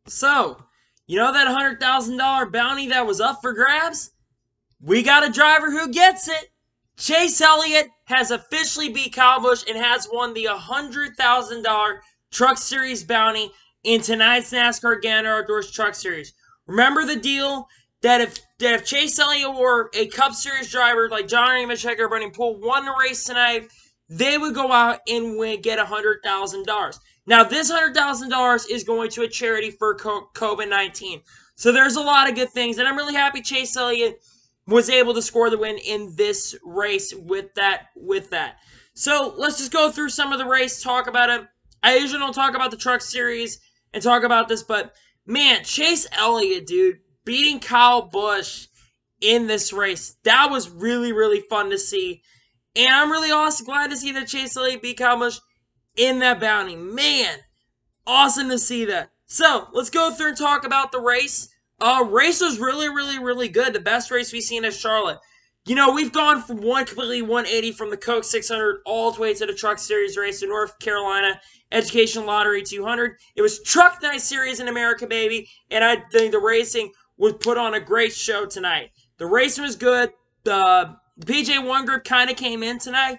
So, you know that $100,000 bounty that was up for grabs? We got a driver who gets it. Chase Elliott has officially beat Kyle Busch and has won the $100,000 Truck Series bounty in tonight's NASCAR Gander Outdoors Truck Series. Remember the deal that if Chase Elliott or a Cup Series driver like John Nemechek or Brendan Poole won the race tonight, they would go out and get $100,000. Now, this $100,000 is going to a charity for COVID-19. So there's a lot of good things, and I'm really happy Chase Elliott was able to score the win in this race with that. So let's just go through some of the race, talk about it. I usually don't talk about the Truck Series and talk about this, but man, Chase Elliott, dude, beating Kyle Busch in this race, that was really, really fun to see. And I'm really also glad to see that Chase Elliott beat Kyle Busch in that bounty. Man, awesome to see that. So, let's go through and talk about the race. Race was really, really, really good. The best race we've seen at Charlotte. You know, we've gone from completely 180 from the Coke 600 all the way to the Truck Series race in North Carolina Education Lottery 200. It was Truck Night Series in America, baby. And I think the racing was put on a great show tonight. The racing was good. The PJ1 group kind of came in tonight.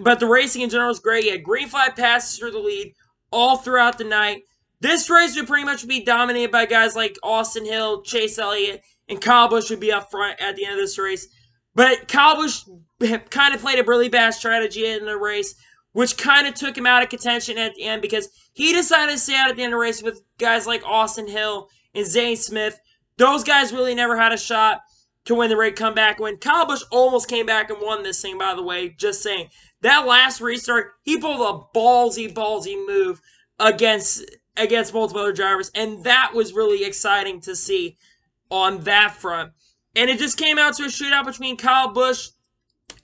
But the racing in general was great. You had green flag passes through the lead all throughout the night. This race would pretty much be dominated by guys like Austin Hill, Chase Elliott, and Kyle Busch would be up front at the end of this race. But Kyle Busch kind of played a really bad strategy in the race, which kind of took him out of contention at the end because he decided to stay out at the end of the race with guys like Austin Hill and Zane Smith. Those guys really never had a shot to win the race, come back when Kyle Busch almost came back and won this thing, by the way. Just saying. That last restart, he pulled a ballsy move against multiple other drivers, and that was really exciting to see on that front. And it just came out to a shootout between Kyle Busch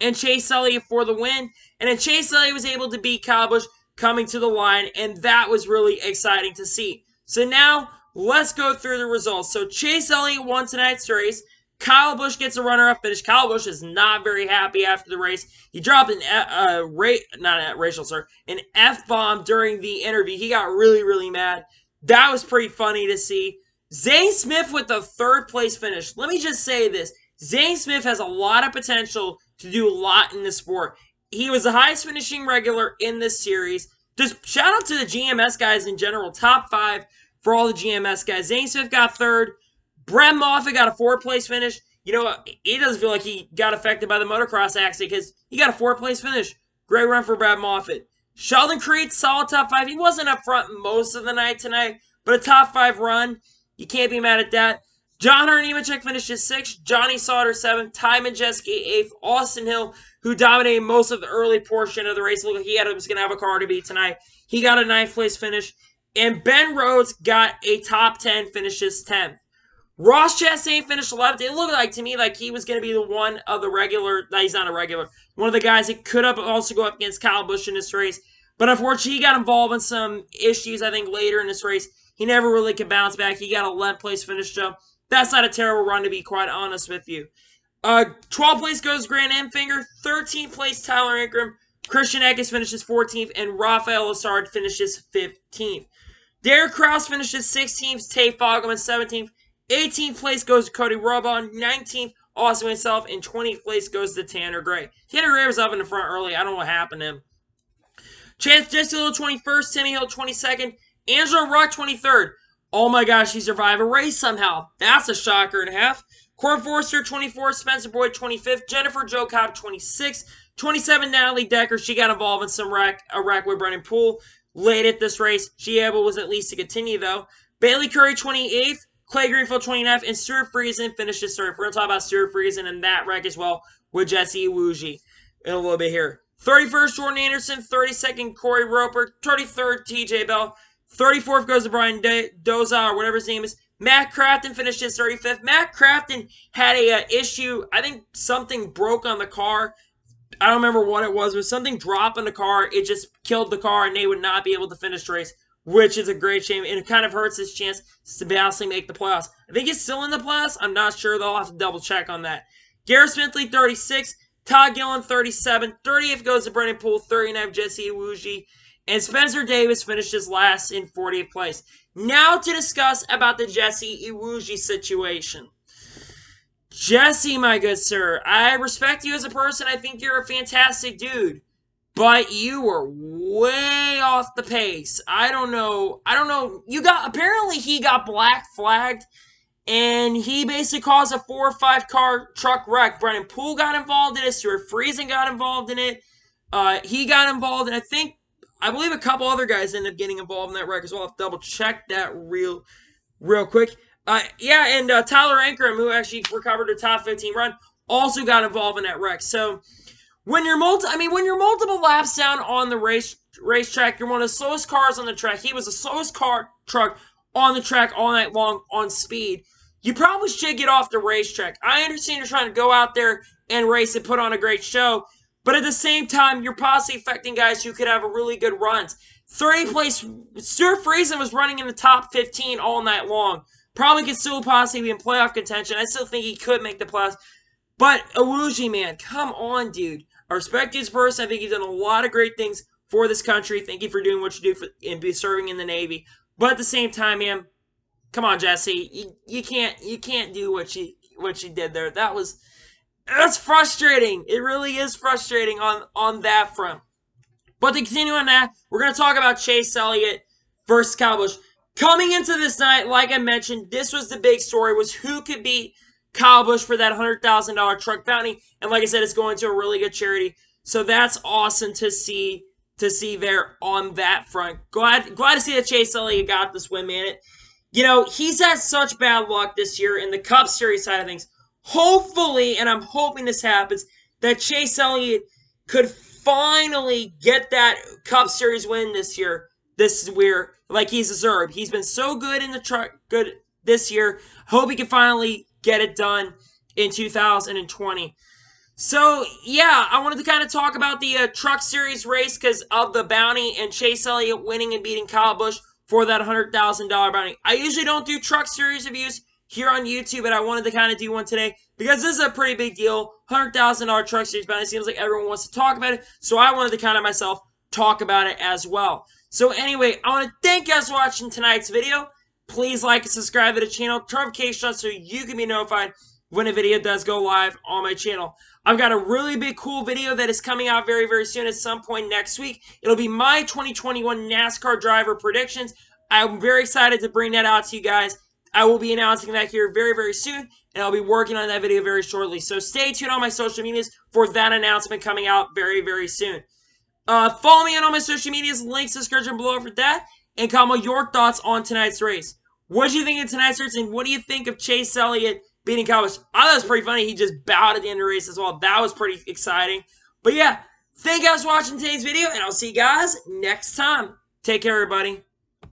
and Chase Elliott for the win, and then Chase Elliott was able to beat Kyle Busch coming to the line, and that was really exciting to see. So now, let's go through the results. So Chase Elliott won tonight's race. Kyle Busch gets a runner-up finish. Kyle Busch is not very happy after the race. He dropped an F-bomb during the interview. He got really, really mad. That was pretty funny to see. Zane Smith with the third-place finish. Let me just say this. Zane Smith has a lot of potential to do a lot in this sport. He was the highest finishing regular in this series. Just shout out to the GMS guys in general. Top 5 for all the GMS guys. Zane Smith got third. Brett Moffitt got a 4th-place finish. You know, he doesn't feel like he got affected by the motocross accident because he got a 4th-place finish. Great run for Brett Moffitt. Sheldon Creed, solid top 5. He wasn't up front most of the night tonight, but a top 5 run. You can't be mad at that. John Nemechek finishes 6th. Johnny Sauter 7th. Ty Majeski 8th. Austin Hill, who dominated most of the early portion of the race, looked like he was going to have a car to beat tonight. He got a 9th-place finish. And Ben Rhodes got a top 10, finishes 10th. Ross Chastain finished 11th. It looked like to me like he was going to be the one of the regular. No, he's not a regular. One of the guys that could have also go up against Kyle Busch in this race. But unfortunately, he got involved in some issues, I think, later in this race. He never really could bounce back. He got a 11th place finish, Joe. That's not a terrible run, to be quite honest with you. 12th place goes Grant Enfinger. 13th place, Tyler Ingram. Christian Eckes finishes 14th. And Rafael Lessard finishes 15th. Derek Kraus finishes 16th. Tate Fogleman 17th. 18th place goes to Cody Robon. 19th, Austin himself. And 20th place goes to Tanner Gray. Tanner Gray was up in the front early. I don't know what happened to him. Chance Jessillo 21st. Timmy Hill 22nd. Angelo Ruck 23rd. Oh my gosh, he survived a race somehow. That's a shocker and a half. Court Forster 24th. Spencer Boyd 25th. Jennifer Jo Cobb 26th. 27th, Natalie Decker. She got involved in a wreck with Brendan Poole late at this race. She was at least to continue though. Bailey Curry 28th. Clay Greenfield 29th, and Stuart Friesen finishes 3rd. We're going to talk about Stuart Friesen and that wreck as well with Jesse Iwuji in a little bit here. 31st, Jordan Anderson. 32nd, Corey Roper. 33rd, TJ Bell. 34th goes to Brian Doza, or whatever his name is. Matt Crafton finishes 35th. Matt Crafton had a issue. I think something broke on the car. I don't remember what it was. It was something dropped on the car. It just killed the car, and they would not be able to finish the race, which is a great shame, and it kind of hurts his chance to basically make the playoffs. I think he's still in the playoffs. I'm not sure, though. I'll have to double-check on that. Garrett Smithley, 36th. Todd Gillen, 37th. 30th goes to Brendan Poole. 39th, Jesse Iwuji. And Spencer Davis finishes last in 40th place. Now to discuss about the Jesse Iwuji situation. Jesse, my good sir, I respect you as a person. I think you're a fantastic dude. But you were way off the pace. I don't know. Apparently he got black flagged and he basically caused a 4 or 5 car truck wreck. Brennan Poole got involved in it. Stuart Friesen got involved in it. He got involved, and I believe a couple other guys ended up getting involved in that wreck as well. I'll have to double check that real quick. And Tyler Ankrum, who actually recovered a top 15 run, also got involved in that wreck. So when you're multiple laps down on the racetrack, you're one of the slowest cars on the track. He was the slowest truck on the track all night long on speed. You probably should get off the racetrack. I understand you're trying to go out there and race and put on a great show, but at the same time, you're possibly affecting guys who could have a really good runs. 30th place, Stuart Friesen was running in the top 15 all night long. Probably could still possibly be in playoff contention. I still think he could make the playoffs. But Iwuji, man, come on, dude. I respect you as a person. I think you've done a lot of great things for this country. Thank you for doing what you do and be serving in the Navy. But at the same time, man, come on, Jesse. You can't do what you did there. That's frustrating. It really is frustrating on that front. But to continue on that, we're going to talk about Chase Elliott versus Kyle Busch. Coming into this night, like I mentioned, this was the big story, was who could beat Kyle Busch for that $100,000 truck bounty. And like I said, it's going to a really good charity. So that's awesome to see there on that front. Glad to see that Chase Elliott got this win, man. He's had such bad luck this year in the Cup Series side of things. Hopefully, and I'm hoping this happens, that Chase Elliott could finally get that Cup Series win this year. This year, like he's deserved. He's been so good in the truck, good this year. Hope he can finally get it done in 2020. So, yeah, I wanted to kind of talk about the Truck Series race because of the bounty and Chase Elliott winning and beating Kyle Busch for that $100,000 bounty. I usually don't do Truck Series reviews here on YouTube, but I wanted to kind of do one today because this is a pretty big deal. $100,000 Truck Series bounty. It seems like everyone wants to talk about it, so I wanted to kind of myself talk about it as well. So anyway, I want to thank you guys for watching tonight's video. Please like and subscribe to the channel, turn notifications on so you can be notified when a video does go live on my channel. I've got a really big cool video that is coming out very, very soon at some point next week. It'll be my 2021 NASCAR driver predictions. I'm very excited to bring that out to you guys. I will be announcing that here very, very soon, and I'll be working on that video very shortly. So stay tuned on my social medias for that announcement coming out very, very soon. Follow me on all my social medias, links in the description below for that, and comment your thoughts on tonight's race. What do you think of tonight's race, and what do you think of Chase Elliott beating Kyle Busch? I thought it was pretty funny. He just bowed at the end of the race as well. That was pretty exciting. But yeah, thank you guys for watching today's video, and I'll see you guys next time. Take care, everybody.